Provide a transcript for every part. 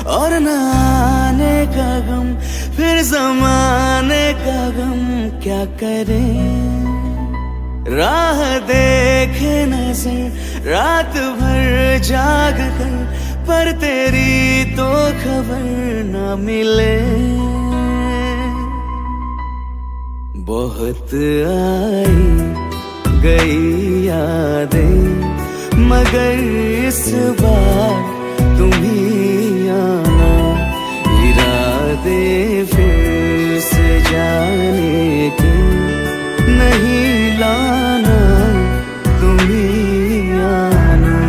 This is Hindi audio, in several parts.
और न आने का गम, फिर जमाने का गम क्या करें। राह देखे नजर रात भर जाग कर, पर तेरी तो खबर न मिले। बहुत आई गई यादें, मगर इस बार तुम ही आना। इरादे फिर से जाने के नहीं लाना, तुम ही आना।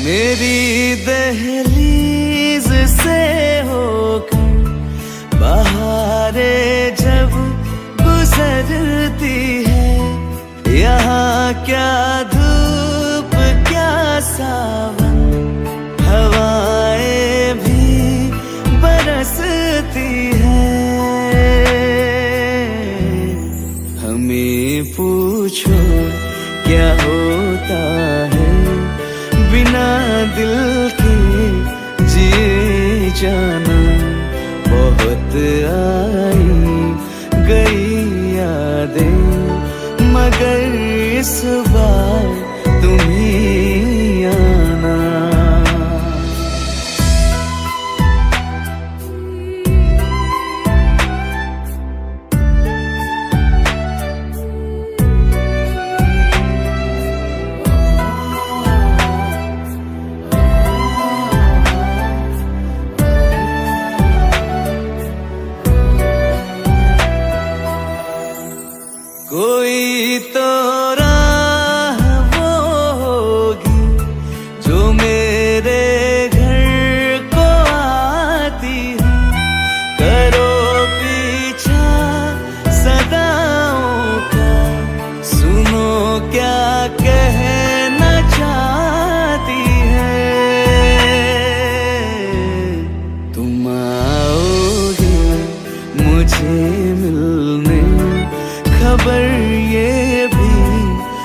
मेरी दहलीज से होकर बहारें जब गुजरती है, यहाँ क्या धूप क्या सावन, हवाएं भी बरसती है। हमें पूछो क्या होता है बिना दिल के जिए जाना। बहुत आई गई यादें, मगर इस बार तुम ही आना। कोई तो राह वो होगी जो मेरे घर को आती है। करो पीछा सदाओं का, सुनो क्या कहना चाहती है। तुम आओगे मुझे मिलने, खबर ये भी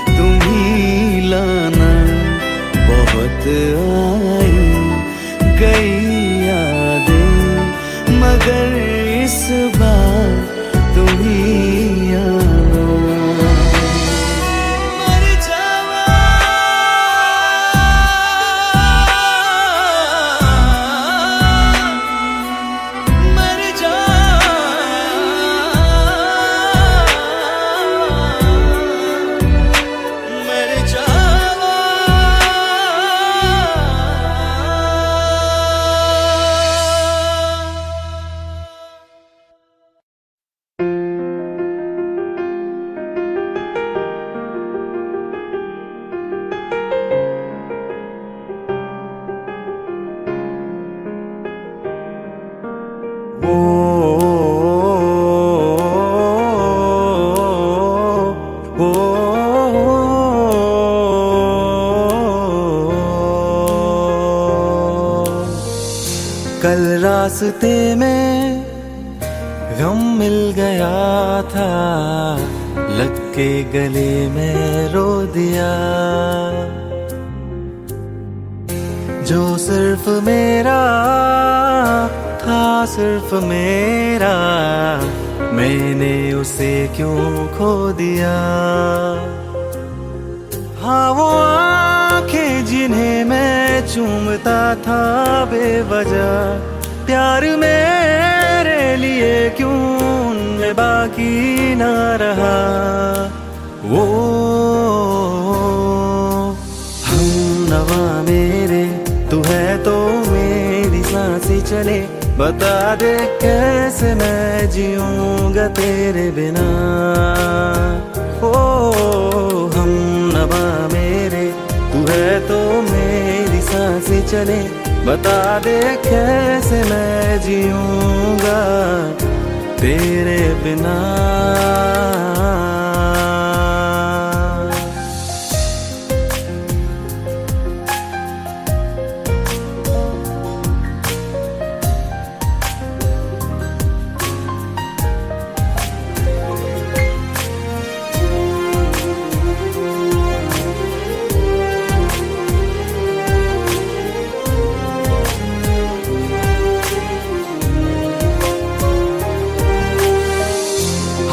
तुम ही लाना। बहुत आई गई यादें, मगर इस बार तुम ही आना। मर जावा मर जा कल रास्ते में गम मिल गया था, लग के गले में रो दिया। जो सिर्फ मेरा था, सिर्फ मेरा, मैंने उसे क्यों खो दिया। हाँ वो आंखें जिन्हें मैं चूमता था बेवजह, प्यार मेरे लिए क्यों उनमें बाकी ना रहा। वो हम नवा मेरे, तू है तो मेरी सांसें चले। बता दे कैसे मैं जीऊंगा तेरे बिना। ओ हम नवा मेरे, तू है तो मेरी सांसें चले। बता दे कैसे मैं जीऊंगा तेरे बिना।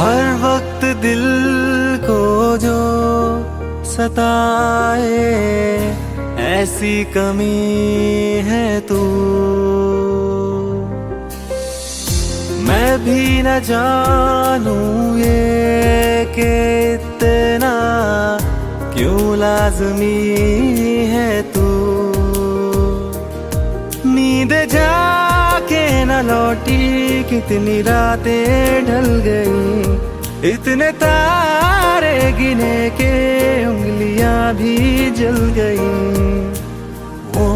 हर वक्त दिल को जो सताए ऐसी कमी है तू। मैं भी न जानूं ये कि इतना क्यों लाज़मी है तू। नींद जाके न लौटी कितनी रातें ढल गई, इतने तारे गिने के उंगलियां भी जल गई। ओ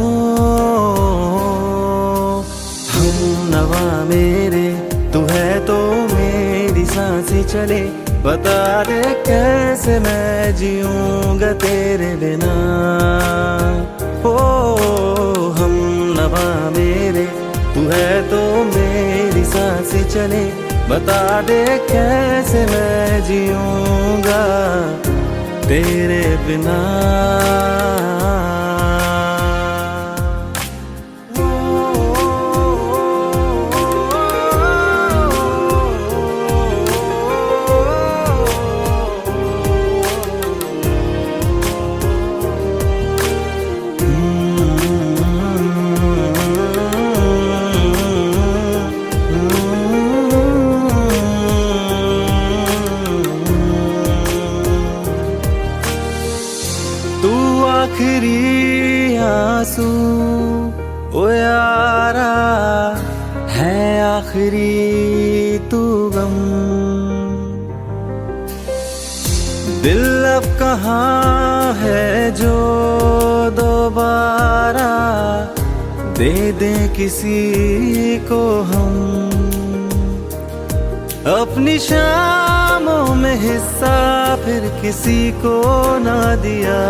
हम नवा मेरे तू है तो मेरी सांसें चले, बता दे कैसे मैं जीऊंगा तेरे बिना। ओ हम नवा मेरे तू है तो मेरी सांसें चले, बता दे कैसे मैं जीऊंगा तेरे बिना। आखिरी आंसू ओ यारा है, आखिरी तू गम। दिल अब कहाँ है जो दोबारा दे दे किसी को हम। अपनी शामों में हिस्सा फिर किसी को ना दिया,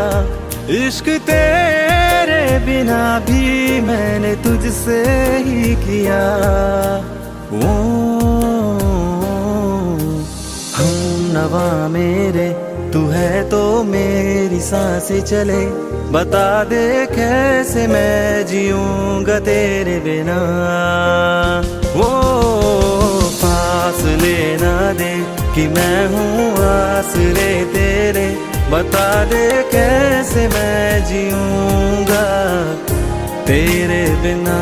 इश्क तेरे बिना भी मैंने तुझसे ही किया। ओ हम नवा मेरे तू है तो मेरी सांसें चले, बता दे कैसे मैं जीऊंगा तेरे बिना। वो फासले ना दे कि मैं हूँ आसरे तेरे, बता दे कैसे मैं जीऊंगा तेरे बिना।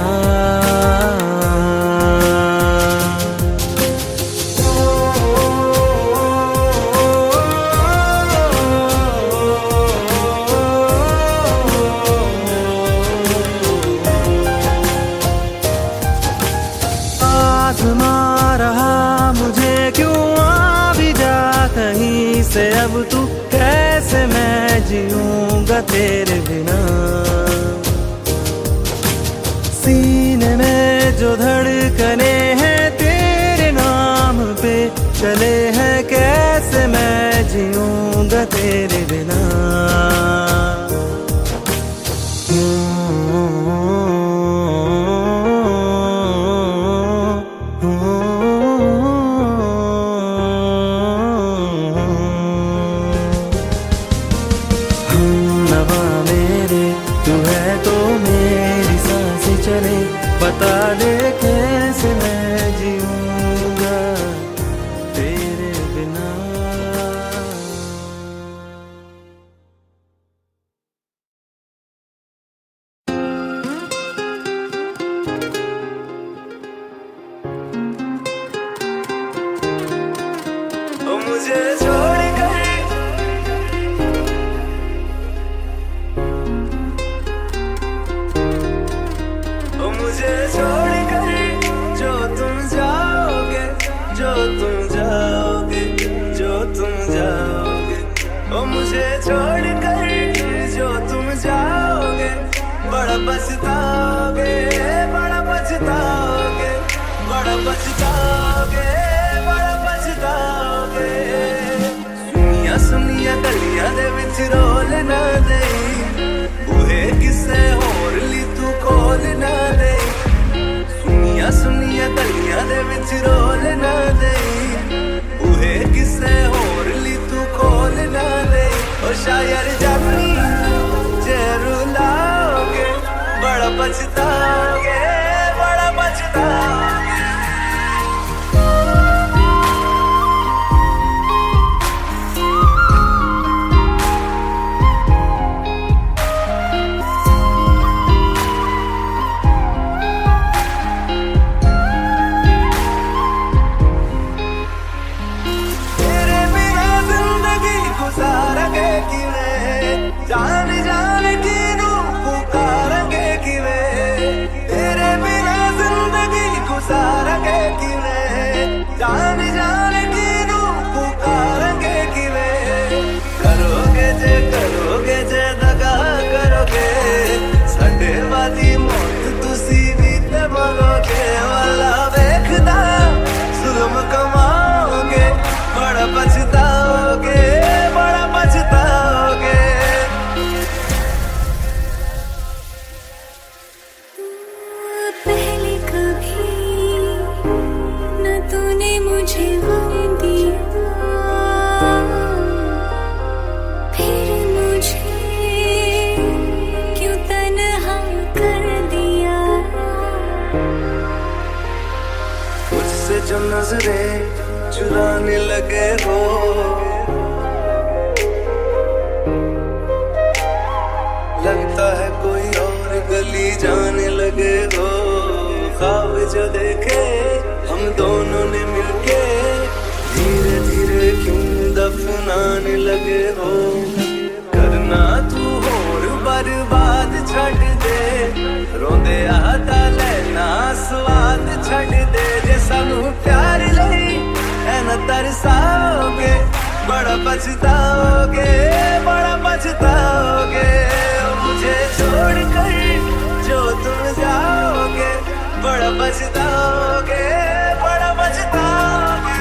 आज़मा रहा मुझे क्यों आ भी जा कहीं से, अब तू कैसे मैं जीऊंगा तेरे बिना। सीने में जो धड़कने हैं तेरे नाम पे चले हैं, कैसे मैं जीऊंगा तेरे बिना। चले बता दे कैसे मैं जीऊंगा तेरे बिना। ओ मुझे छोड़ कर मुझे छोड़ कर जो तुम जाओगे, जो तुम जाओगे, जो तुम जाओगे। ओ मुझे छोड़ कर जो तुम जाओगे, बड़ा पछताओगे, बड़ा पछताओगे, बड़ा पछताओगे, पछताओगे, बड़ा पछताओगे। तेरे बिना जिंदगी गुजारेंगे किवें, जान जान किनू पुकारेंगे किवें। तेरे बिना जिंदगी गुजारेंगे किवें, जान जान किनू पुकारेंगे किवें। करोगे जे दगा करोगे, साडे वाली मौत तुसी भी ते मरोगे। वाला वेखदा जुल्म कमाओगे, बड़ा पछताओगे, बड़ा पछताओगे। पहले कभी न तूने मुझे गम दिया, फिर मुझे क्यों तन्हा कर दिया। मुझसे जो नजरें चुराने लगे हो, लगता है कोई और गली जाने लगे हो। ख्वाब जो देखे हम दोनों ने मिलके, धीरे धीरे क्यों दफनाने लगे हो। करना तू होर बर्बाद छड़ दे, रोंदे आता लेना स्वाद छड़ दे। जे सानू प्यार लई ऐना तरसाओगे, बड़ा पछताओगे, बड़ा पछताओगे। मुझे छोड़कर जो तुम जाओगे, बड़ा पछताओगे, बड़ा पछताओगे।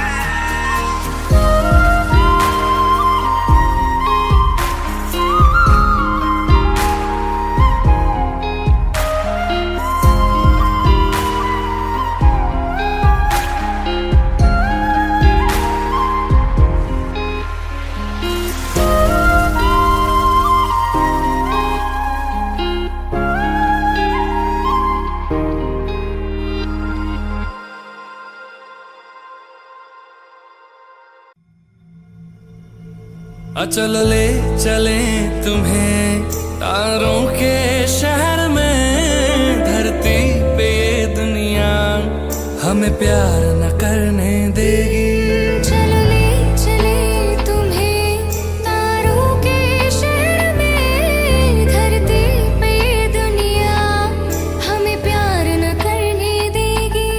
चलो ले चले तुम्हें तारों के शहर में। धरती पे ये दुनिया हमें प्यार न करने देगी। चलो ले चले तुम्हें तारों के शहर में, धरती पे ये दुनिया हमें प्यार न करने देगी।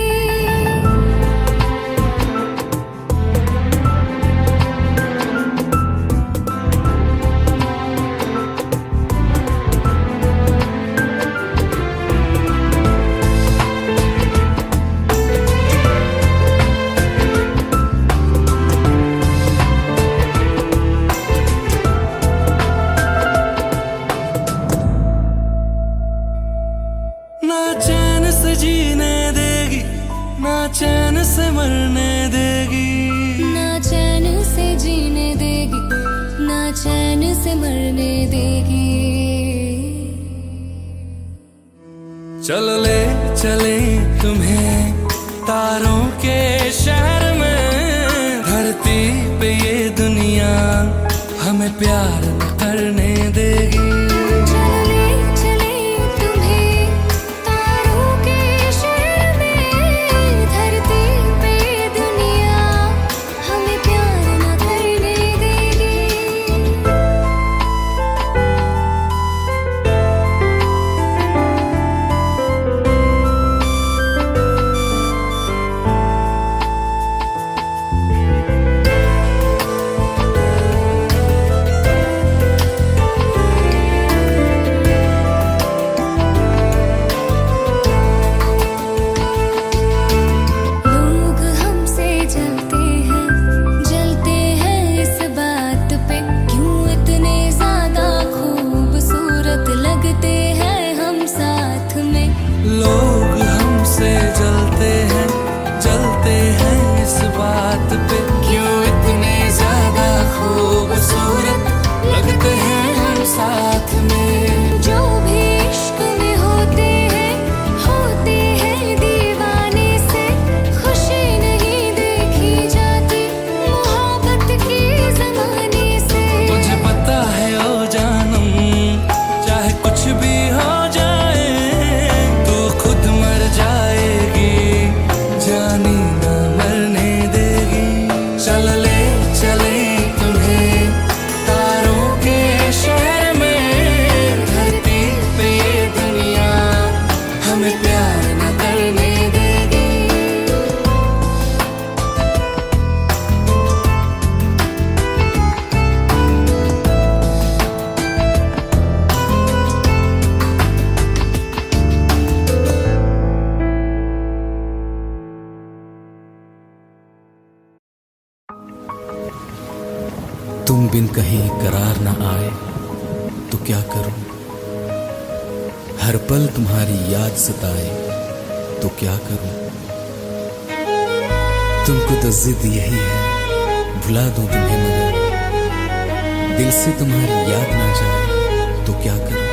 ना चैन से जीने देगी, ना चैन से मरने देगी। ना चैन से जीने देगी, ना चैन से मरने देगी। चलो ले चले तुम्हें तारों के शहर में। धरती पे ये दुनिया हमें प्यार न करने देगी। चलो ले चले तुम्हें तारों के शहर में, धरती पे ये दुनिया हमें प्यार न करने देगी। बिन कहीं करार न आए तो क्या करूं, हर पल तुम्हारी याद सताए तो क्या करूं। तुमको तो जिद यही है भुला दूं तुम्हें, मगर दिल से तुम्हारी याद ना जाए तो क्या करूं।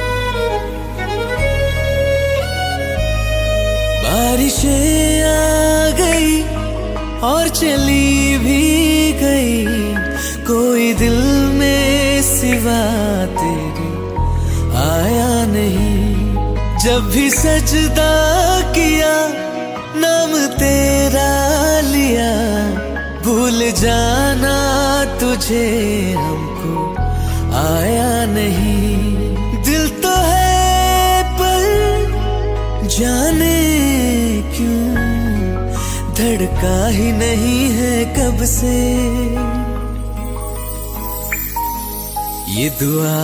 बारिशें आ गई और चली भी गई, कोई दिल में सिवा तेरे आया नहीं। जब भी सजदा किया नाम तेरा लिया, भूल जाना तुझे हमको आया नहीं। दिल तो है पर जाने क्यों धड़का ही नहीं है कब से। ये दुआ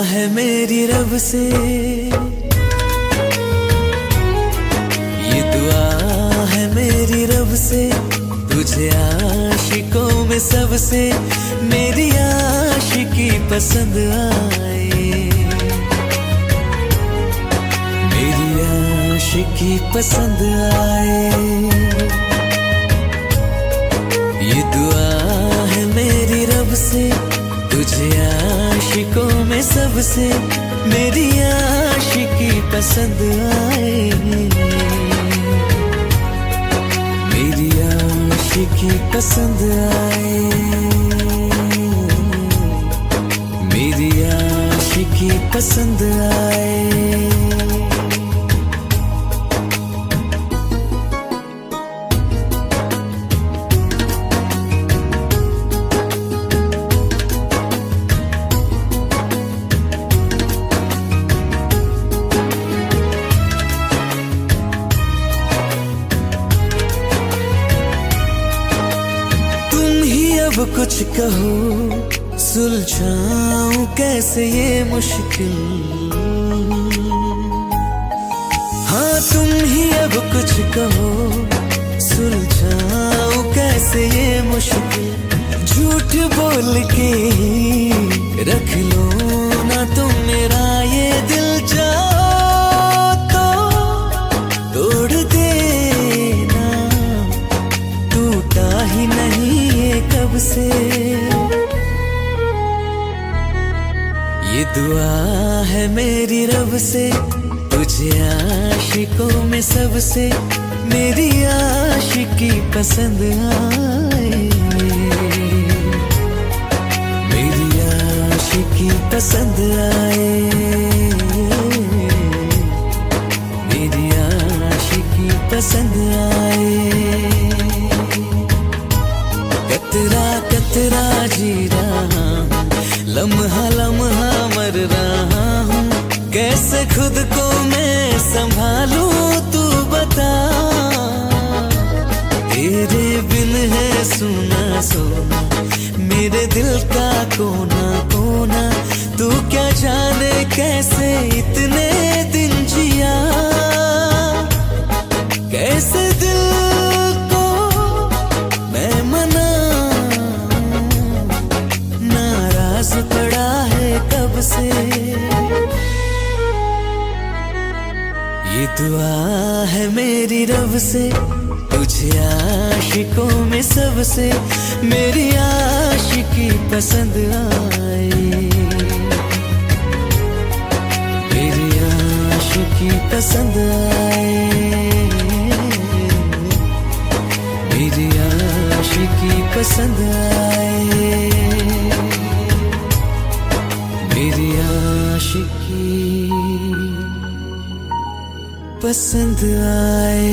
है मेरी रब से, ये दुआ है मेरी रब से, तुझे आशिकों में सबसे मेरी आशिकी पसंद आए, मेरी आशिकी पसंद आए। ये दुआ है मेरी रब से, तुझे आशिकों में सबसे मेरी आशिकी पसंद आए, मेरी आशिकी पसंद आए, मेरी आशिकी पसंद आए। अब कुछ कहो सुलझाऊं कैसे ये मुश्किल, हाँ तुम ही अब कुछ कहो सुलझाऊं कैसे ये मुश्किल। झूठ बोल के रख लो ना तुम मेरा ये दिल, जाओ तो तोड़ देना, टूटा ही नहीं कब से। ये दुआ है मेरी रब से, तुझे आशिकों में सबसे मेरी आशिकी पसंद आए, मेरी आशिकी पसंद आए, मेरी आशिकी पसंद आए। कतरा कतरा जी रहा हूँ, लम्हा लम्हा मर रहा हूँ, कैसे खुद को मैं संभालूं तू बता। तेरे बिन है सुना सोना मेरे दिल का कोना कोना, तू क्या जाने कैसे इतने दिन जिया, कैसे दिल पड़ा है कब से। ये दुआ है मेरी रब से, तुझे आशिकों में सबसे मेरी आशिकी पसंद आए, मेरी आशिकी पसंद आए, मेरी आशिकी पसंद आए, मेरी आशिकी पसंद आए।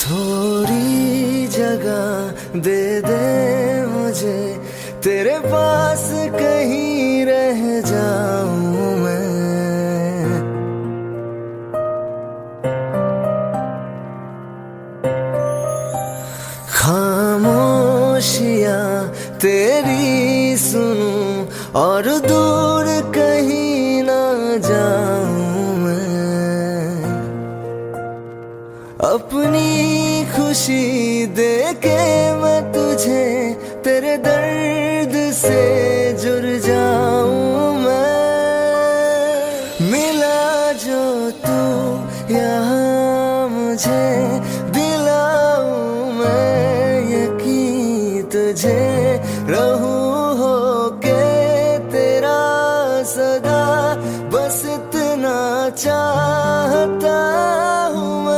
थोड़ी जगह दे दे मुझे, तेरे पास कहीं रह जाऊं मैं, खामोशियाँ तेरी सुनूं और दूर कहीं ना जाऊं मैं, अपनी खुशी देके मैं तुझे तेरे दर्द से जुड़ जाऊं मैं। मिला जो तू यहाँ मुझे दिलाऊं मैं यकीन तुझे, रहूं होके तेरा सदा, बस इतना चाहता हूँ मैं।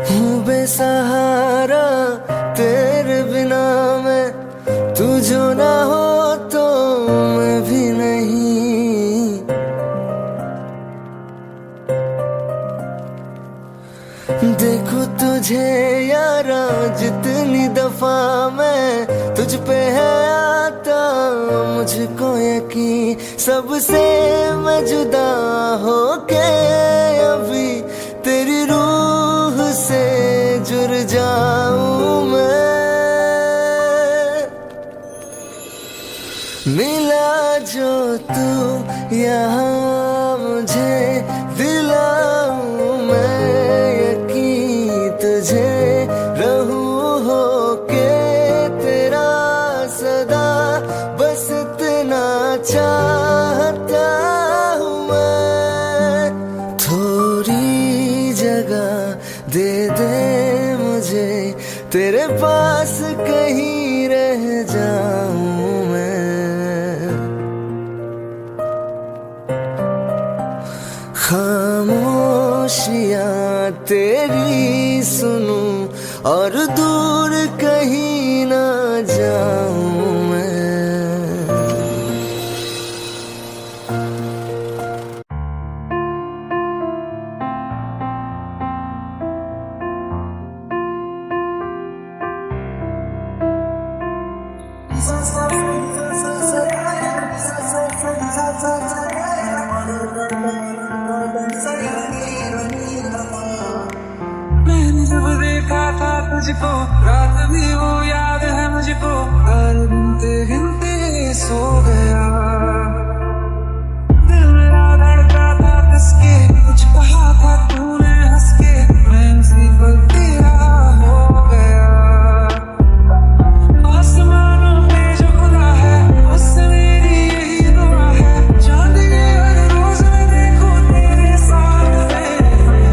हूँ बेसहारा तेरे बिना मैं, तू जो ना हो तो मैं भी नहीं। देखो तुझे यारा जितनी दफा मैं तुझ पे है आता, मुझको यकीन सबसे मैं जुदा होके अभी तेरी रूह से जुड़ जाऊं मैं। मिला जो तू यहाँ मुझे दिलाऊं मैं यकीन तुझे, रहूं होके तेरा सदा, बस इतना चाहता हूँ मैं। थोड़ी जगह दे दे मुझे तेरे पास, कहीं रह जाऊं मैं। खामोशियाँ तेरी सुनूं और दूर कहीं ना जाऊं मैं। मैंने जब देखा था तुझको, रात भी वो याद है मुझको, हर गिनते गिनते सो गया। दिल मेरा धड़का था कसके, कुछ कहा था तूने हंस के, मैं उसी पल तेरा हो गया। आसमानों पे जो खुदा है उससे मेरी यही दुआ है, चांद के हर रोज मैं देखूं तेरे साथ में।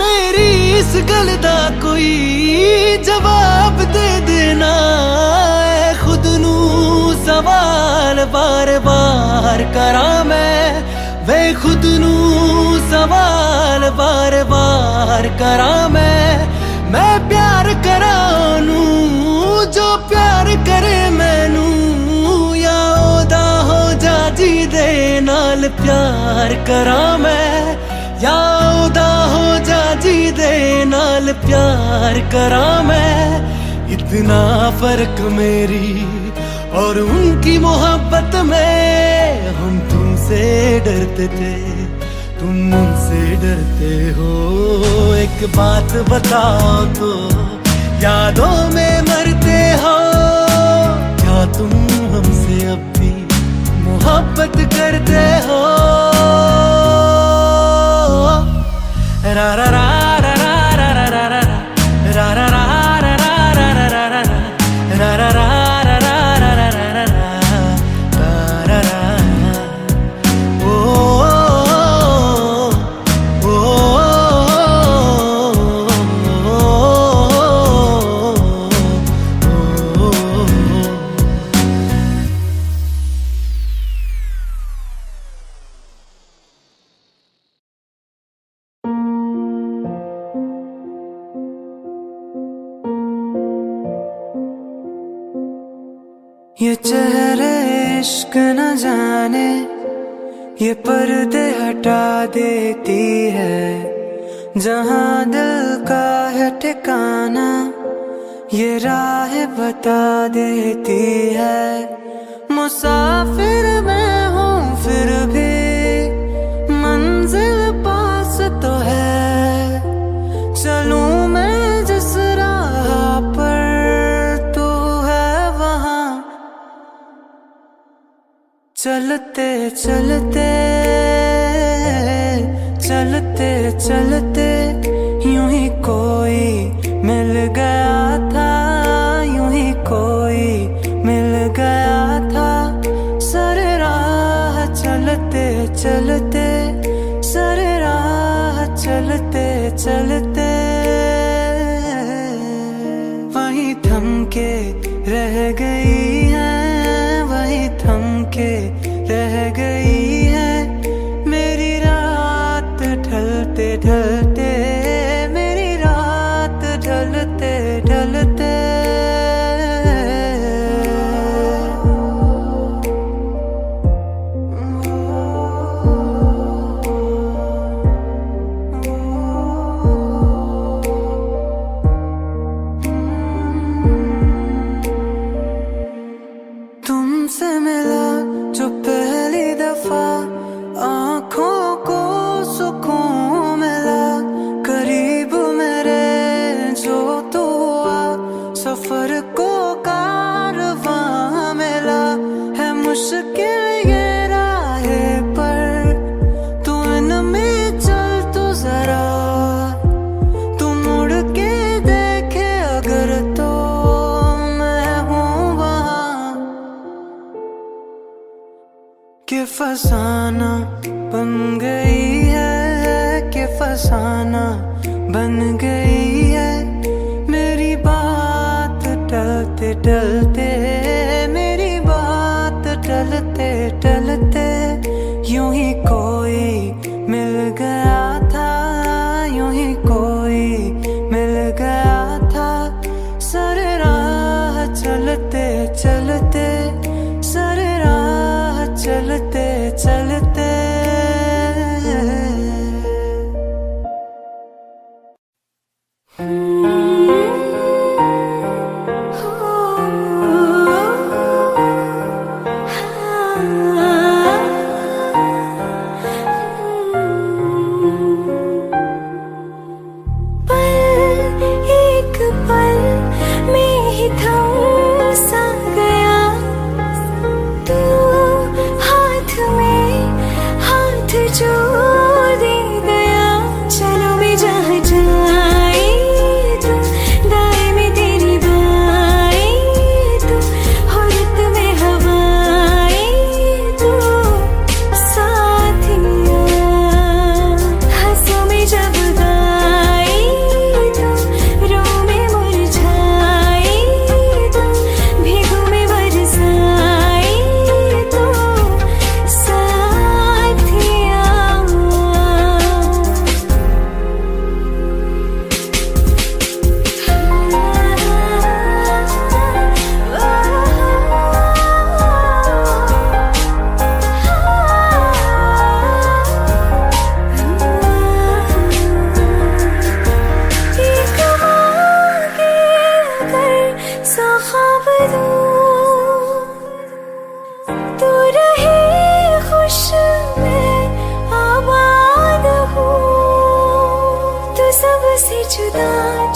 मेरी इस गल दा कोई जवाब दे देना है, खुद नू सवाल बार बार करा मैं, वे खुद नू सवाल बार बार करा मैं प्यार करा नू जो प्यार करे मैनू, या ओदा हो जा जी दे नाल प्यार करा मैं, या ओदा हो जा जी दे नाल प्यार करा मैं। इतना फर्क मेरी और उनकी मोहब्बत में, हम तुमसे डरते थे तुम मुझसे डरते हो, एक बात बताओ तो यादों में मरते हो, क्या तुम हमसे अब भी मोहब्बत करते हो? रा रा रा रा रा रा रा रा रा रा रा रा रा रा रा रा रा रा रा। ये चेहरे इश्क न जाने, ये पर्दे हटा देती है, जहाँ दिल का है ठिकाना ये राह बता देती है। मुसाफिर मैं हूँ फिर भी मंजिल पास तो है, चलूं मैं जिस राह पर तू है वहाँ, चलते चलते चलते चलते यूं ही कोई मिल गया था, यूं ही कोई मिल गया था, सर राह चलते चलते, सर राह चलते चलते वहीं थम के रह गई है, वहीं थम के रह गई है मेरी रात ढलते ढलते, मेरी रात ढलते ढलते। तुमसे मिला जो पहली दफा, आँखों को सुकून मिला, करीब मेरे जो तू हुआ, सफर को कारवां मिला, है मुश्किल ये राहे पर तू इनमें चल तो जरा, तू मुड़ के देखे अगर तो मैं हूँ वहाँ, कि फसाना बन गई है, कि फसाना बन गई है मेरी बात टलते टलते, मेरी बात टलते टलते, यूं ही कोई मिल गया था, यूं ही कोई मिल गया था, सर राह चलते चलते, सर राह चलते चलते।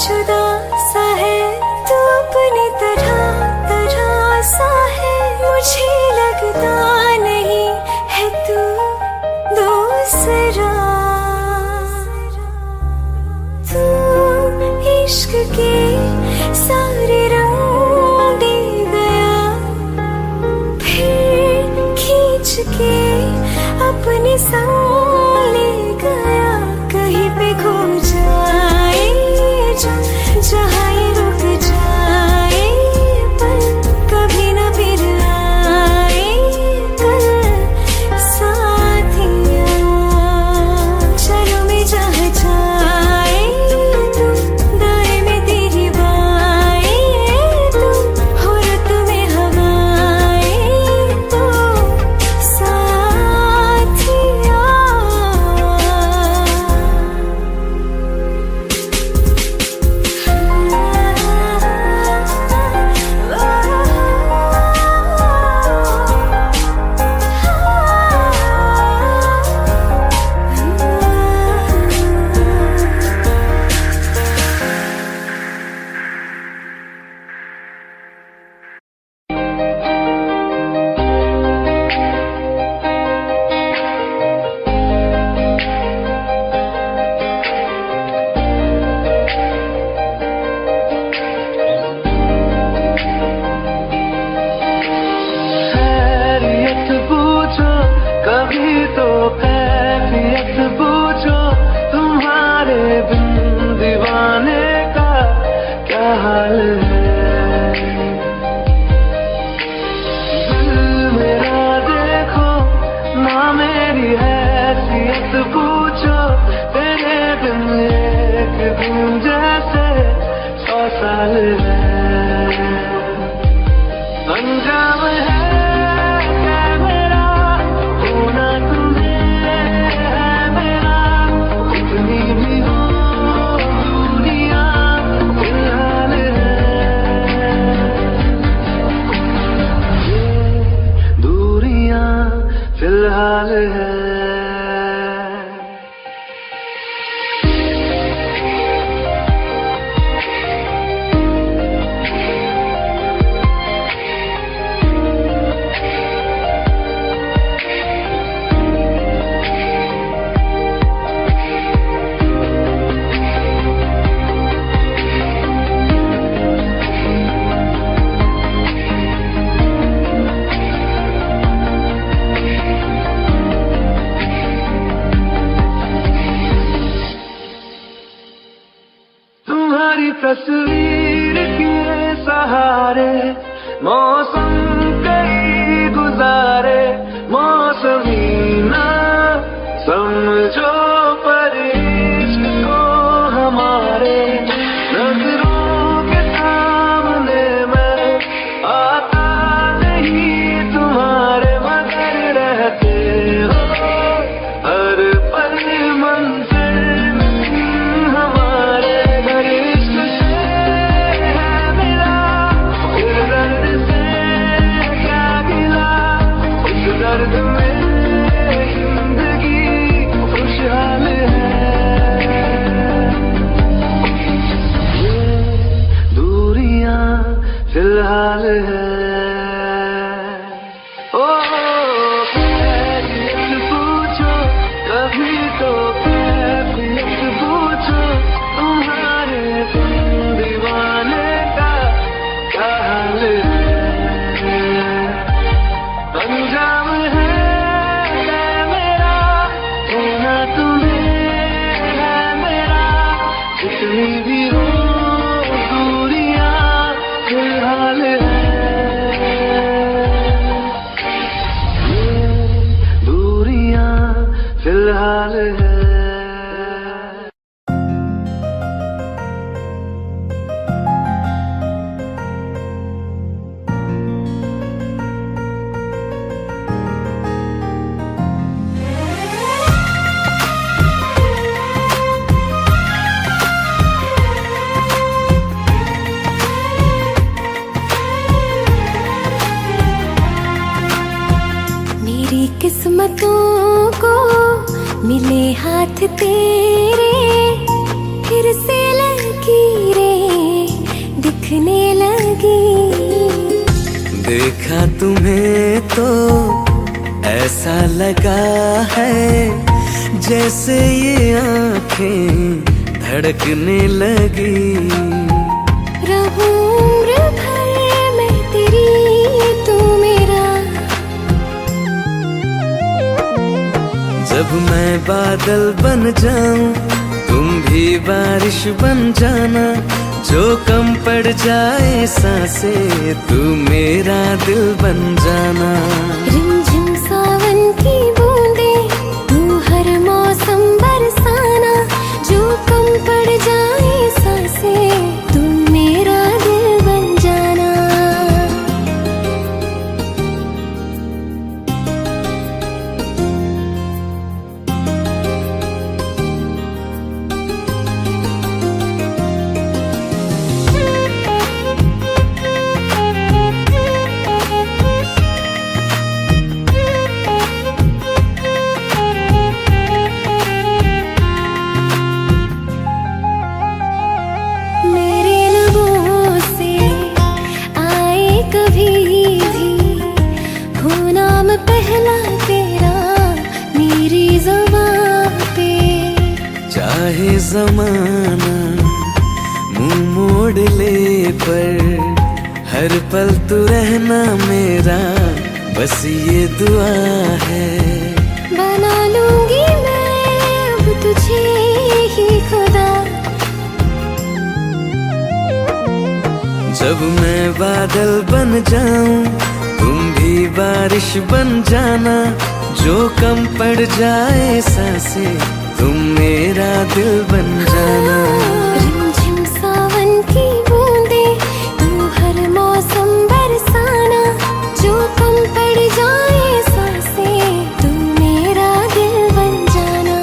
जुदा सा है तू अपनी तरह तरह सा है, मुझे लगता नहीं है तू दूसरा। तू इश्क के सारे रंग दे गया, फिर खींच के अपने संग ले गया। कहीं पे खो जाए जहाँ ये रुक जाए, पर कभी न फिर आए कल साथिया। चलो मैं जहाँ जाए तू, दाएं में तेरी बाएं तू, हो रुत में हवाएं तो साथिया। खैरियत पूछो कभी तो कैफियत पूछो, तुम्हारे बिन दीवाने का क्या हाल है। दिल मेरा देखो ना मेरी हैसियत पूछो, तेरे बिन एक दिन जैसे 100 साल है। अंजाम है मेरा होना तुम्हें है मेरा, कितनी भी हो दुनिया फिलहाल है। ये दूरियां फिलहाल है। तुम्हारी तस्वीर के सहारे मौसम कई गुजारे, मौसमी ना समझो पर इश्क को हमारे। नजरों के सामने मैं आता नहीं तुम्हारे, मगर रहते हो हर पल मंजिल हमारे। घर इश्क से है मिला, फिर दर्द से क्या गिला, इस दर्द में जिंदगी खुशहाल है। ये दूरियां फिलहाल है। ओ कैफियत पूछो कभी तो कैफियत पूछो, तुम्हारे बिन दीवाने का क्या हाल है। अंजाम है मेरा होना तुम्हें है मेरा, कितनी भी हो दूरियां फिलहाल है। ये दूरियां फिलहाल है। मेरी किस्मतों को मिले हाथ तेरे, फिर से लगी देखा तुम्हें तो ऐसा लगा है जैसे ये आंखें धड़कने लगी। रहूं उम्र भर मैं तेरी तू मेरा। जब मैं बादल बन जाऊं तुम भी बारिश बन जाना, जो कम पड़ जाए सांसें तू मेरा दिल बन जाना। रिमझिम सावन की बूंदें तू हर मौसम बरसाना, जो कम पड़ जाए सांसें तू मेरा दिल बन जाना। मेरे लबों से आए कभी भी हो नाम पहला तेरा मेरी ज़ुबान पे। चाहे जमाना मुंह मोड़ ले पर हर पल तू रहना मेरा, बस ये दुआ है। बना लूंगी मैं अब तुझे ही खुदा। जब मैं बादल बन जाऊं तुम भी बारिश बन जाना, जो कम पड़ जाए सांसें तुम मेरा दिल बन जाना। रिमझिम सावन की बूंदें तू हर मौसम बरसाना, जो कम पड़ जाए सांसें तू मेरा दिल बन जाना।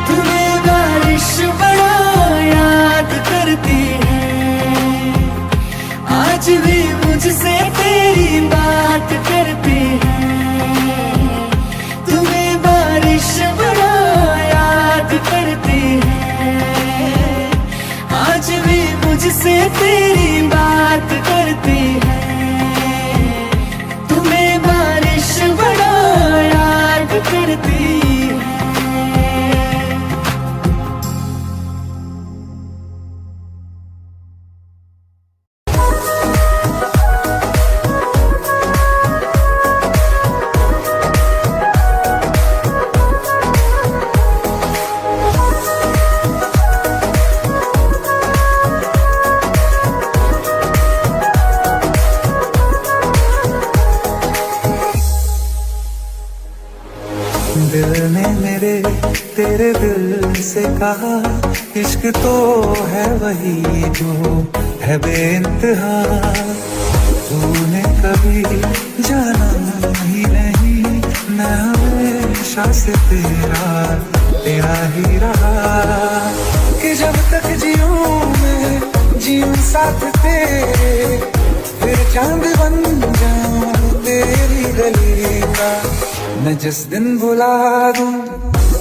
तुम्हें बारिश बड़ा याद करती है, आज भी मुझसे तेरी बात करती है। तुम्हें बारिश बड़ा याद करती है, आज भी मुझसे तेरी बात करती है। तुम्हें बारिश बड़ा याद करती है। दिल ने मेरे तेरे दिल से कहा, इश्क तो है वही जो है बेइंतहा। तूने कभी जाना ही नहीं, मैं हमेशा से तेरा ही रहा। कि जब तक जीऊं मैं जीऊं साथ तेरे, फिर चांद बन जाऊं तेरी गली का। मैं जिस दिन बुला दूं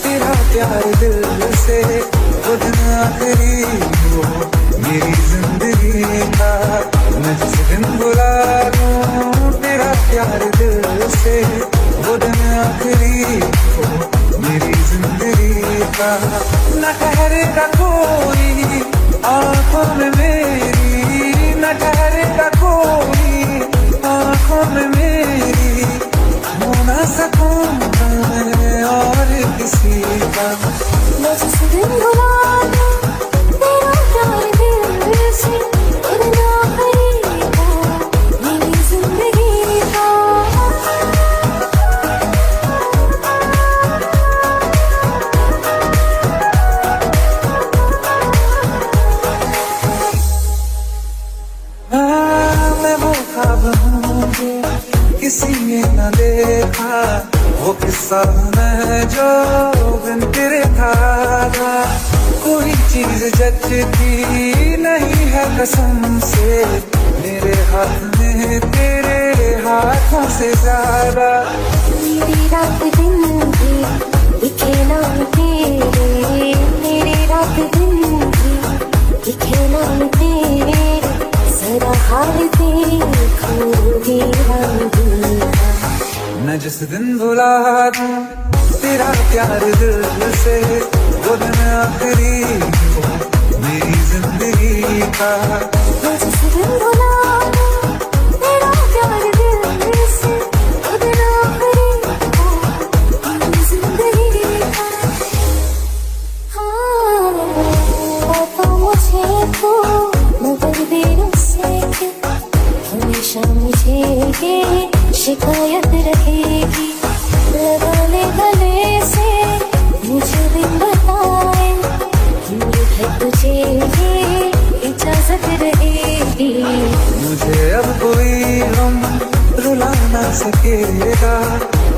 तेरा प्यार दिल से, वो दिन आखिरी हो मेरी जिंदगी का। मैं जिस दिन बुला दूं तेरा प्यार दिल से, वो दिन आखिरी हो मेरी जिंदगी का। न ठहरेगा कोई आंखों में मेरी, न ठहरेगा कोई आंखों में मेरी। हो ना सकूंगा मैं और किसी का। मैं जिस दिन बुला दूं तेरा प्यार दिल से, वो दिन आखिरी हो मेरी जिंदगी का। मैं वो ख्वाब हूँ किसी ने न देखा, वो किस्सा मैं जो बिन तेरे था, कोई चीज जचती नहीं है कसम से, मेरे हाथ में तेरे हाथों से ज्यादा। मेरी रात दिन भी लिखे नाम तेरे, मेरी रात दिन भी लिखे नाम तेरे, जरा हाल देखो मेरा दिल का। मैं जिस दिन भुला दूं तेरा प्यार दिल से, वो दिन आखिरी हो मेरी जिंदगी का। मैं जिस दिन भुला दूं तेरा प्यार दिल से, वो दिन आखिरी हो मेरी जिंदगी का। हाँ, पापा मुझे तो मगर देर से हमेशा मुझे ये शिकायत रहेगी। लगा ले गले से मुझे दिन बताए, दूर है तुझे ये इजाजत रहेगी। मुझे अब कोई गम रुला ना सकेगा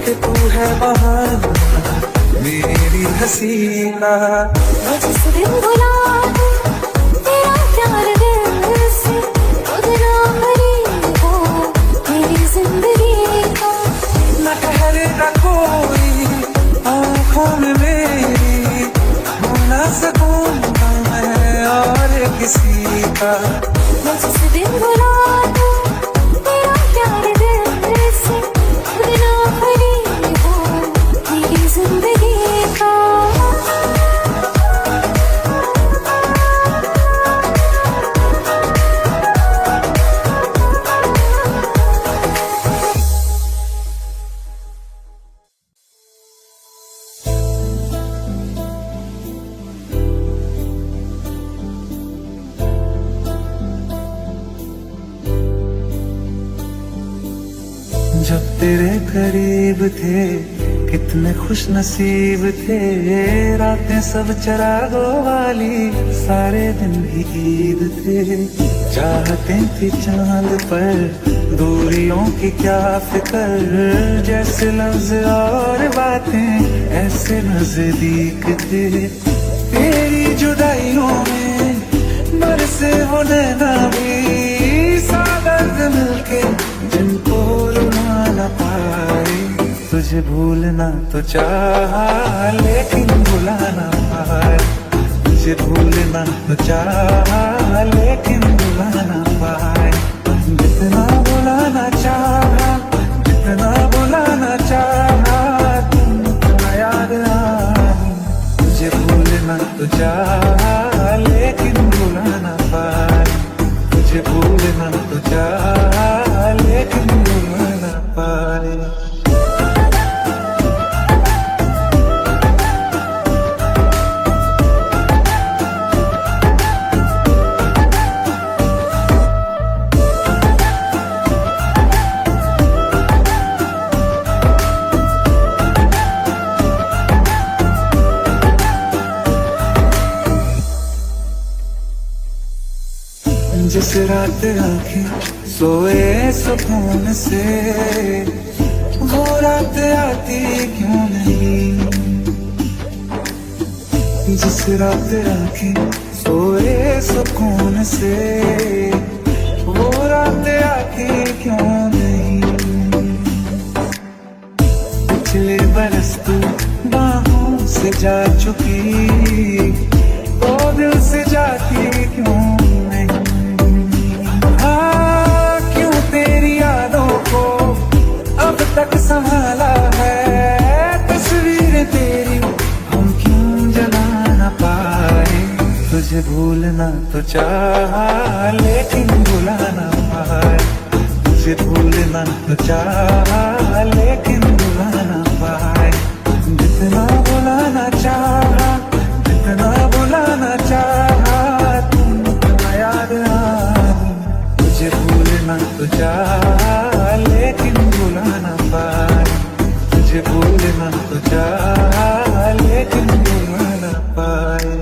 कि तू है बहाना मेरी हंसी का। मैं जिस दिन भुला दूं तेरा प्यार दिल से, वो दिन आखिरी हो मेरी जिंदगी का। न ठहरेगा कोई आँखों में मेरी, हो ना सकूंगा मैं और किसी का। मैं जिस दिन भुला दूं तेरा प्यार दिल से, वो दिन आखिरी हो मेरी जिंदगी का। जब तेरे करीब थे कितने खुश नसीब थे, रातें सब चरागों वाली सारे दिन भी ईद थे। चाहते थे चांद पर दूरियों की क्या फिक्र, जैसे लफ्ज और बातें ऐसे नजदीक थे। तेरी जुदाइयों में बरसे वो नैना भी, सागर मिलके जिनको रुला न पाए। तुझे भूलना तो चाहा लेकिन भुला न पाए, तुझे भूलना तो चाहा लेकिन भुला न पाए। जितना भुलाना चाहा, जितना भुलाना चाहा, तुम याद आई। तुझे भूलना तो चाहा लेकिन भुला न पाए, तुझे भूलना तो चाहा लेकिन भुला न पाए। जिस रात आंखें सोए सुकून से, वो रात आती क्यों नहीं। जिस रात आंखें सोए सुकून से, वो रात आती क्यों नहीं। पिछले बरस तू बाहों से जा चुकी, वो दिल से जाती क्यों नहीं। क्यों तेरी यादों को अब तक संभाला है, तस्वीर तेरी हम क्यों जला न पाए। तुझे भूलना तो चाहा लेकिन भुला न पाए, तुझे भूलना तो चाहा लेकिन भुला न पाए। जितना भुलाना चाहा, जितना भुलाना चाहा, तुम उतना याद आई। तुझे भूलना तो चाहा लेकिन भुला न पाए, तुझे भूलना तो चाहा लेकिन भुला न पाए।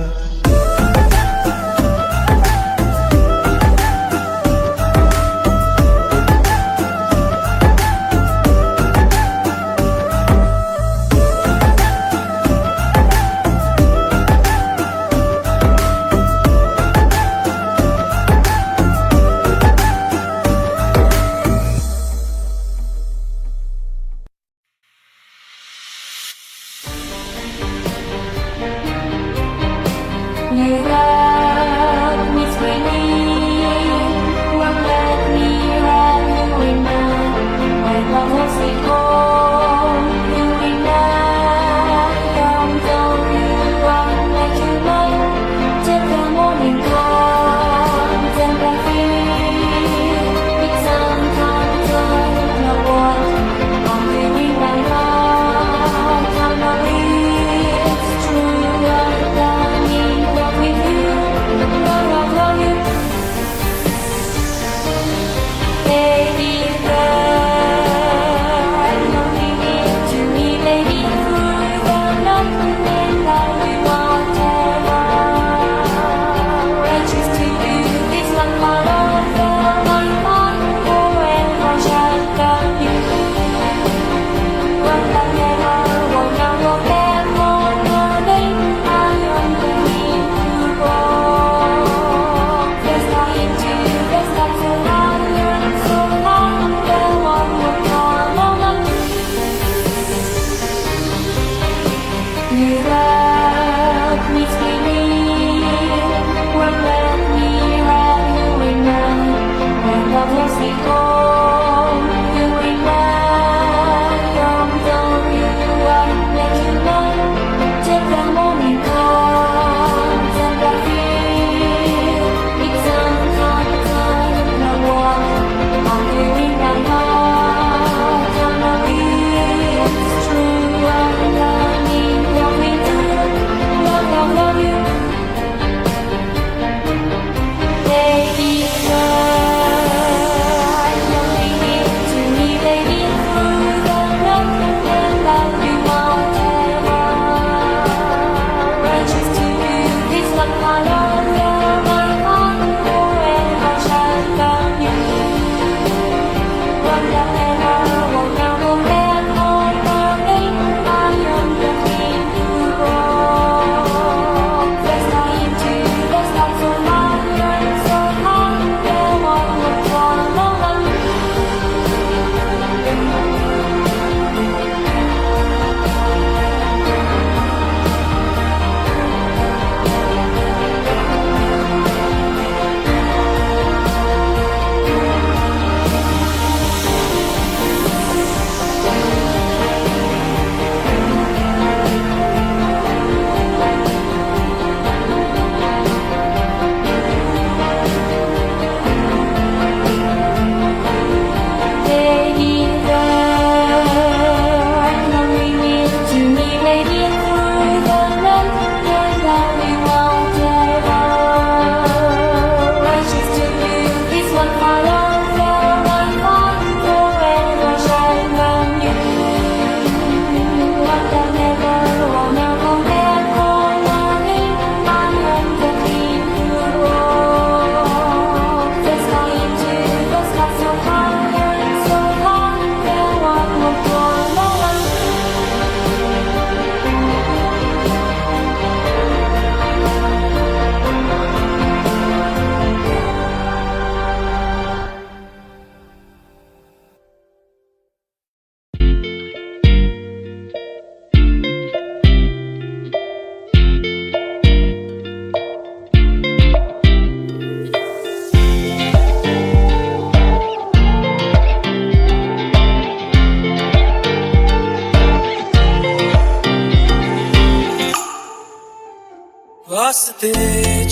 वास्ते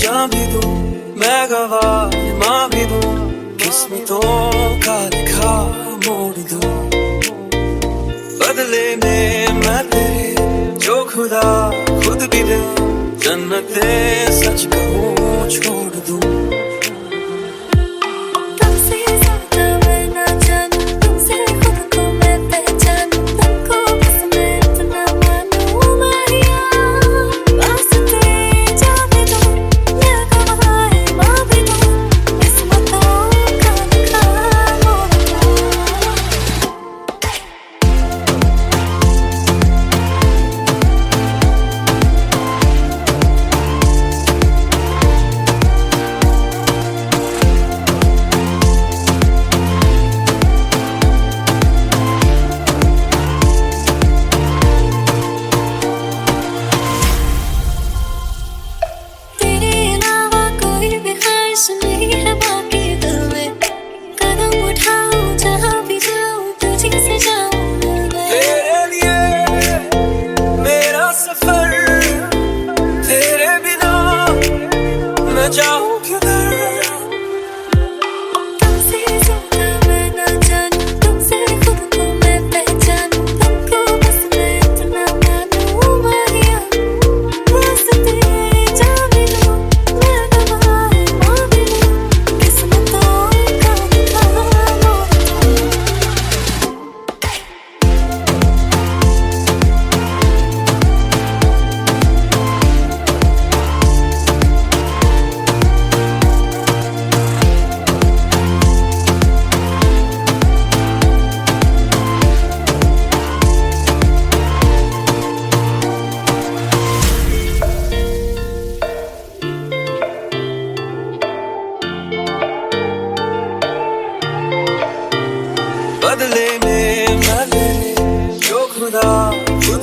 जा भी दूं मैं गवाह माँ भी दूं किस्मतों का लिखा मोड़ दूं बदले में मैं तेरे जो खुदा खुद भी दे जन्नते सच कहूँ छोड़ दूं तुमसे ज्यादा मैं ना जानूं तुमसे खुद को मैं पहचानूं तुमको बस मैं इतना मानूं मारिया वास्ते जा भी दूं मैं गवाह माँ भी दूं किस्मतों का लिखा मोड़ दूं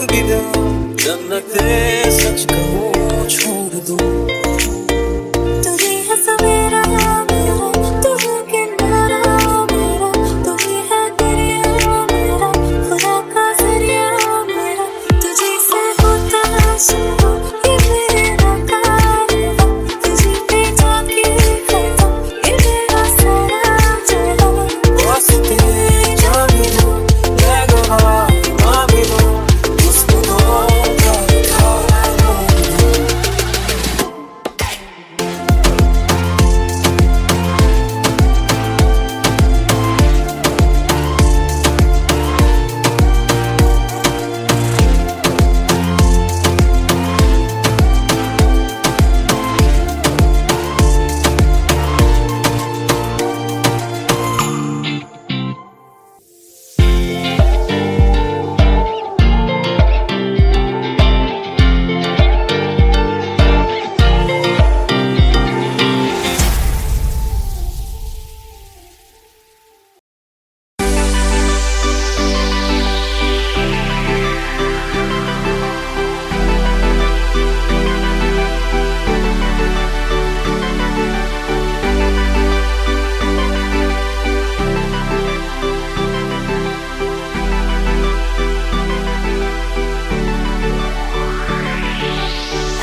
अलविदा, जन्नते सच कहूँ छोड़ दूँ। तू ही है सवेरा मेरा, तू है किनारा मेरा, तू ही है दरिया मेरा, खुदा का जरिया मेरा। तुझे से होता शुरू ये मेरा कारवां, तुझे पे जाके खत्म ये मेरा सारा जहां। वास्ते जा मिलो, मैं गवाह माँ मिलो, उसको दो प्यार का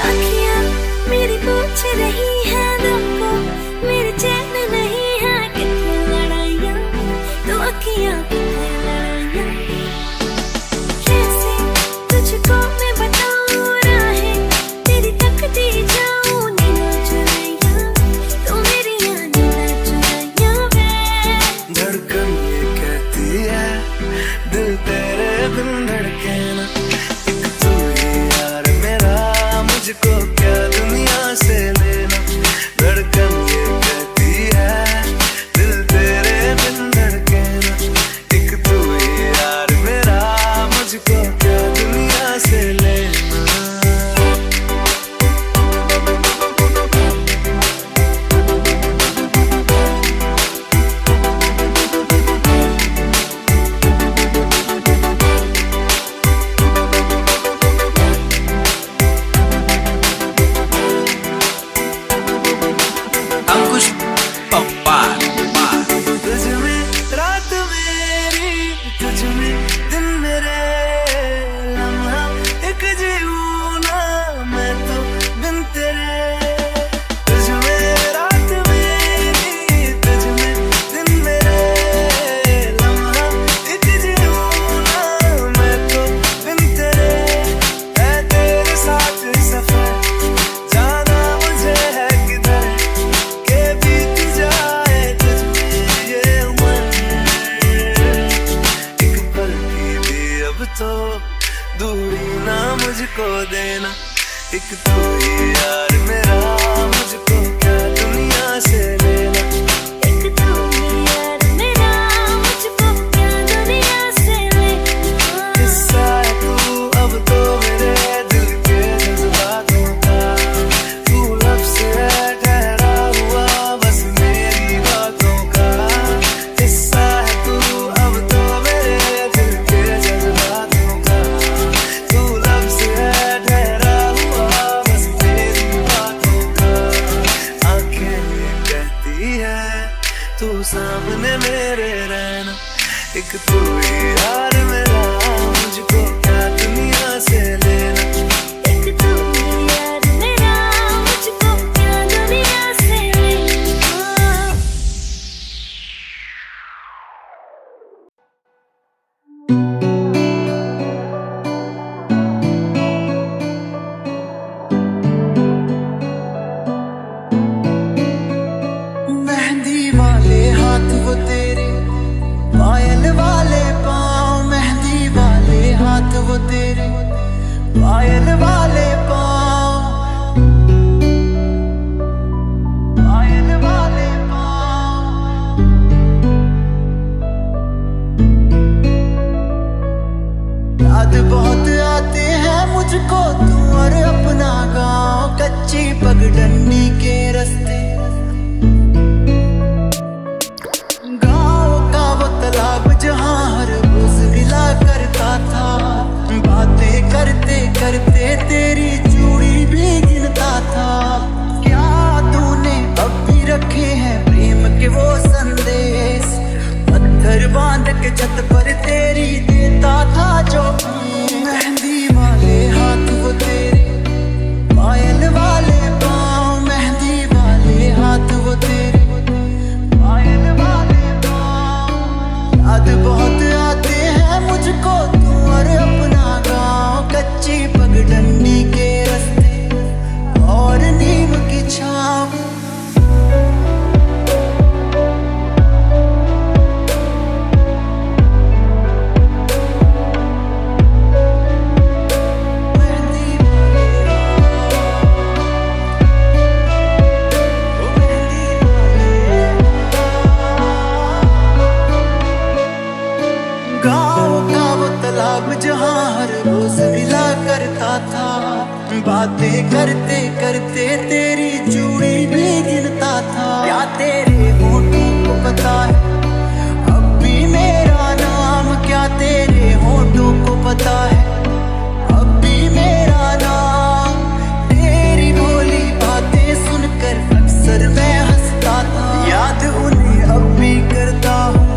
आँखियाँ मेरी पूछ रही है दिल को, मेरे चैन नहीं है कितनी लड़ाइयाँ, तो आँखियाँ कितनी लड़ाइयाँ। कैसे तुझको मैं बताऊँ राहें, तेरी तकती जाऊँ नींद चुराइयाँ, तू मेरी नींद चुराइयाँ वे। धड़कन ये कहती है, दिल तेरे बिन धड़के ना। एक तू ही यार मेरा, मुझको क्या दुनिया से लेना। धड़कन ये कहती है, दिल तेरे बिन धड़के ना। एक तू ही यार मेरा, मुझको क्या दुनिया से लेना। अंकुश पप्पा। तुझ में रात मेरी, तुझ में दिन मेरे, लम्हा एक जीऊँ ना मैं तो बिन तेरे। तुझ में रात मेरी, तुझ में दिन मेरे, लम्हा एक जीऊँ ना मैं तो बिन तेरे। है तेरे साथ सफर, जाना मुझे है किधर, के बीत जाए तुझ में ये उम्र। एक पल की भी अब तो दूरी ना मुझको देना। एक तू ही यार मेरा, मुझको क्या दुनिया से लेना। एक तू ही यार मेरा, मुझको क्या दुनिया से लेना। किस्सा है तू अब तो मेरे दिल के जज्बातों का, तू लफ्ज़ है ठहरा हुआ बस मेरी बातों का। किस्सा है तू अब तो मेरे दिल के जज्बातों का, तू लफ्ज़ है ठहरा हुआ बस मेरी बातों का। आंखें ये कहती है, तू सामने मेरे रहना। एक तू ही यार मेरा, मुझको क्या दुनिया से लेना। एक तू ही यार मेरा, मुझको क्या दुनिया से लेना। मेहंदी वाले हाथ वो तेरे, पायल वाले पाँव। मेहंदी वाले हाथ वो तेरे, पायल वाले पाँव। पायल वाले पाँव। याद बहुत आते हैं मुझको तू और अपना गाँव, कच्ची पगडंडी के रास्ते, गाँव का वो तालाब जहाँ हर रोज मिला करता था। बातें करते करते तेरी चूड़ी भी गिनता था। क्या तूने अब भी रखे हैं प्रेम के वो संदेश? पत्थर बांध के छत पर तेरी देता था जो मेहंदी वाले हाथ वो तेरे, पायल वाले पाँव, मेहंदी वाले हाथ वो तेरे, पायल वाले पाँव। याद बहुत आते हैं मुझको तू और अपना गाँव, कच्ची पगडंडी के रास्ते और नीम की छाँव। जहाँ हर रोज मिला करता था, बातें करते करते तेरी चूड़ी भी गिनता था। क्या तेरे होठों को पता है अब भी मेरा नाम? क्या तेरे होठों को पता है अब भी मेरा नाम? तेरी भोली बातें सुनकर अक्सर मैं हंसता था, याद उन्हें अब भी करता हूँ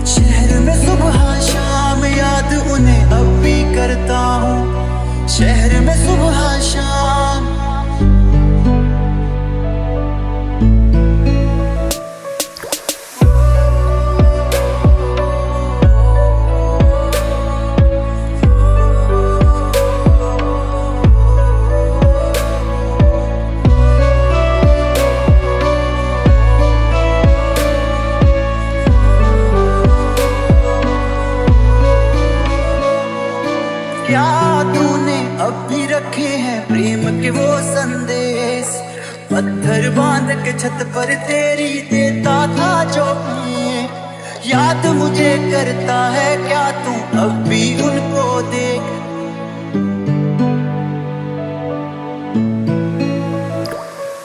शहर में सुबह शाम, याद उन्हें अब भी करता हूँ शहर में सुबह शाम। क्या तूने अब भी रखे हैं प्रेम के वो संदेश? पत्थर बांध के छत पर तेरी देता था जो याद मुझे करता है क्या तू अब भी उनको देख?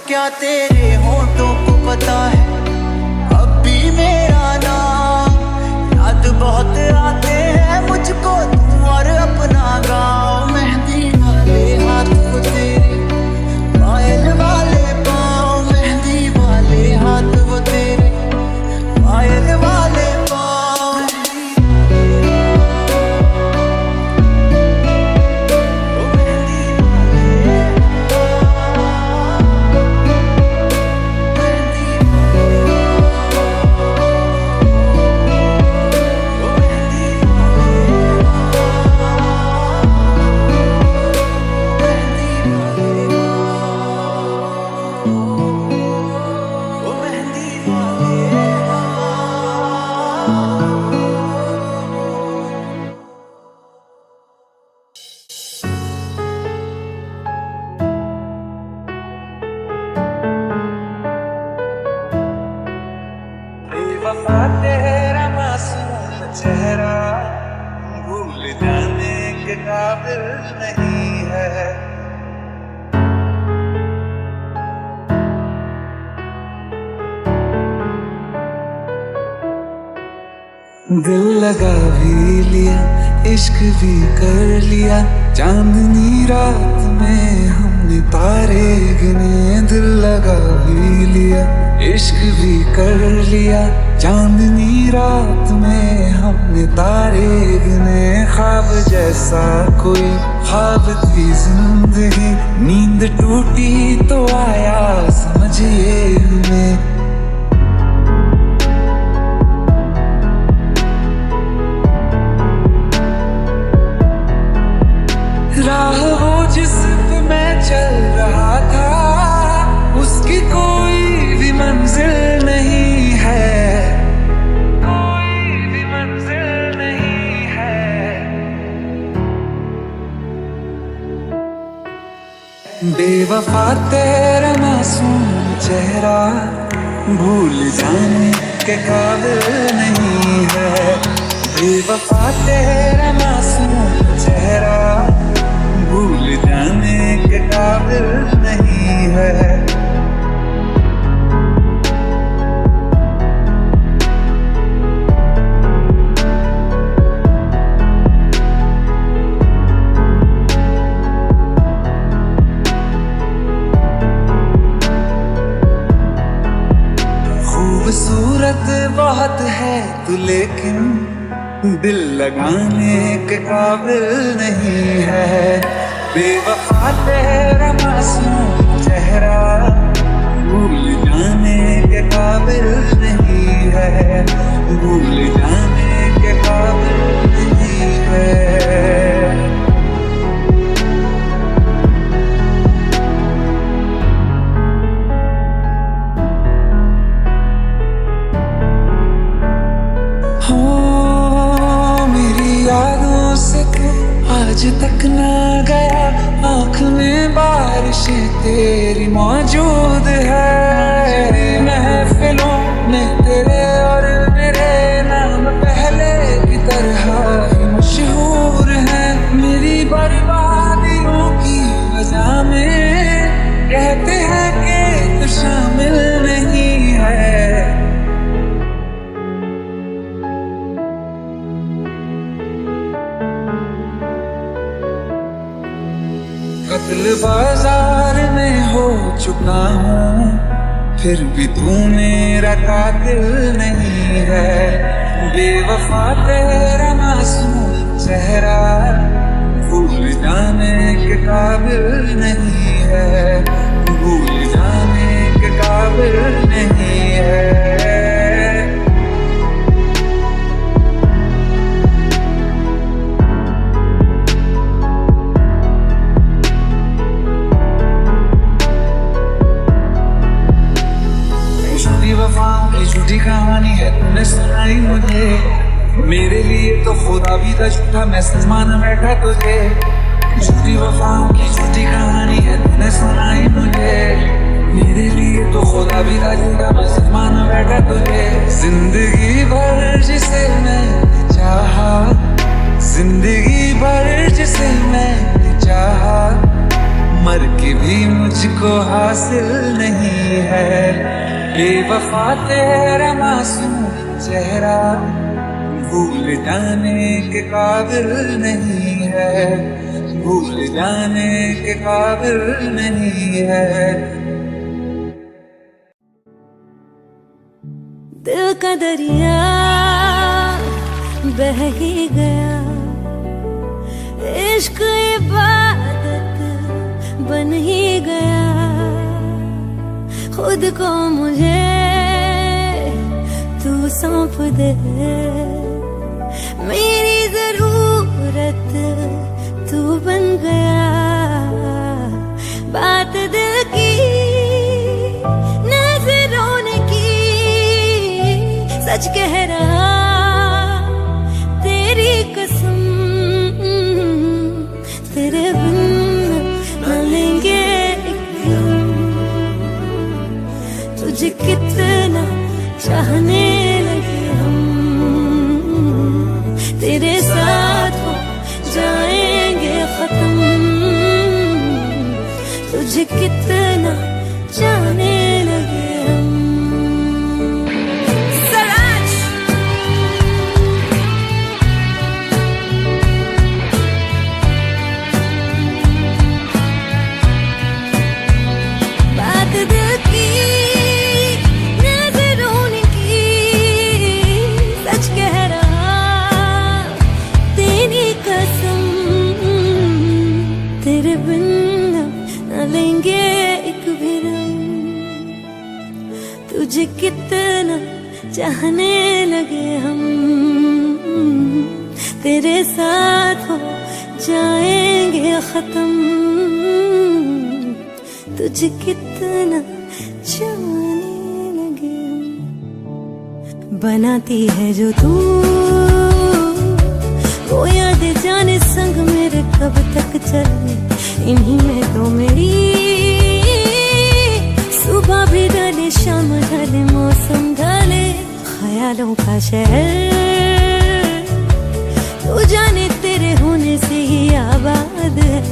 क्या तेरे होठों को पता है अब भी मेरा नाम? याद बहुत आते हैं मुझको तू और अपना गाँव, मेहंदी वाले हाथ को तेरे, पायल वाले पाँव, मेहंदी वाले हाथ वो तेरे, पायल वाले पाँव। बेवफा तेरा मासूम चेहरा भूल जाने के काबिल नहीं है। दिल लगा भी लिया, इश्क भी कर लिया, चांदनी रात में हमने तारे गिने। दिल लगा भी लिया, इश्क भी कर लिया, चांदनी रात में हमने तारे गिने। ख्वाब जैसा कोई ख्वाब थी जिंदगी, नींद टूटी तो आया समझिए हमें। राह वो जिस पे मैं चल रहा था, उसकी कोई भी मंजिल नहीं है, कोई भी मंजिल नहीं है। बेवफा तेरा मासूम चेहरा भूल जाने के काबिल नहीं है। बेवफा तेरा मासूम चेहरा भूल जाने के काबिल नहीं है। तू लेकिन दिल लगाने के काबिल नहीं है। बेवफा तेरा मासूम चेहरा भूल जाने के काबिल नहीं है, भूल जाने के काबिल नहीं है। मेरी यादों से तू आज तक ना गया, आँख में बारिशें तेरी मौजूद है। महफिलों में तेरे और मेरे नाम पहले की तरह ही मशहूर है। मेरी बर्बादियों की वजह में कहते हैं कि तू शामिल नहीं है। कत्ल बाजार में हो चुका हूँ, फिर भी तू मेरा कातिल नहीं है। बेवफा तेरा मासूम चेहरा भूल जाने के काबिल नहीं है, भूल जाने के काबिल नहीं है। झूठी कहानी है तूने सुनाई मुझे, मेरे लिए तो खुदा भी था झूठा, मैसेज माना बैठा तुझे। झूठी वफाओं की झूठी कहानी है तूने सुनाई मुझे, मेरे लिए तो खुदा भी था झूठा, मैसेज माना बैठा तुझे। जिंदगी भर जिसे मैं चाहा, जिंदगी भर जिसे मैं चाहा, मर के भी मुझको हासिल नहीं है। बेवफा तेरा मासूम चेहरा भूल जाने के काबिल नहीं है, भूल जाने के काबिल नहीं है। दिल का दरिया बह ही गया, इश्क इबादत बन ही गया। खुद को मुझे तू सौंप दे, मेरी जरूरत तू बन गया। बात दिल की नजरों ने की, सच कह रहा तेरी कसम, तेरे बिन न लेंगे तुझे कितना चाहने लगे हम, तेरे साथ हो जाएंगे खत्म। तुझे कितना चाहने लगे हम। बात दिल की तेरे बिन न लेंगे एक भी दम। तुझे कितना चाहने लगे हम, तेरे साथ हो जाएंगे खत्म। तुझे कितना चाहने लगे हम। बनाती है जो तू वो याद जाने संग मेरे कब तक चले, इन्हीं में तो मेरी सुबह भी ढले शाम ढले मौसम ढले। ख्यालों का शहर तू जाने तेरे होने से ही आबाद है।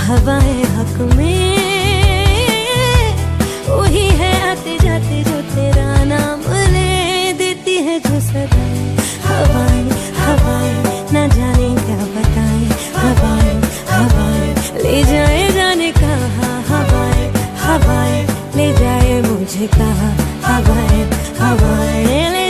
हवाएं हक में वही है आते जाते जो तेरा नाम ले देती है जो सदा। हवाएं हवाएं न जाने क्या बताएं, हवाएं हवाएं ले जाए जाने कहाँ। हवाएं हवाएं ले जाए मुझे कहाँ, हवाएं हवाएं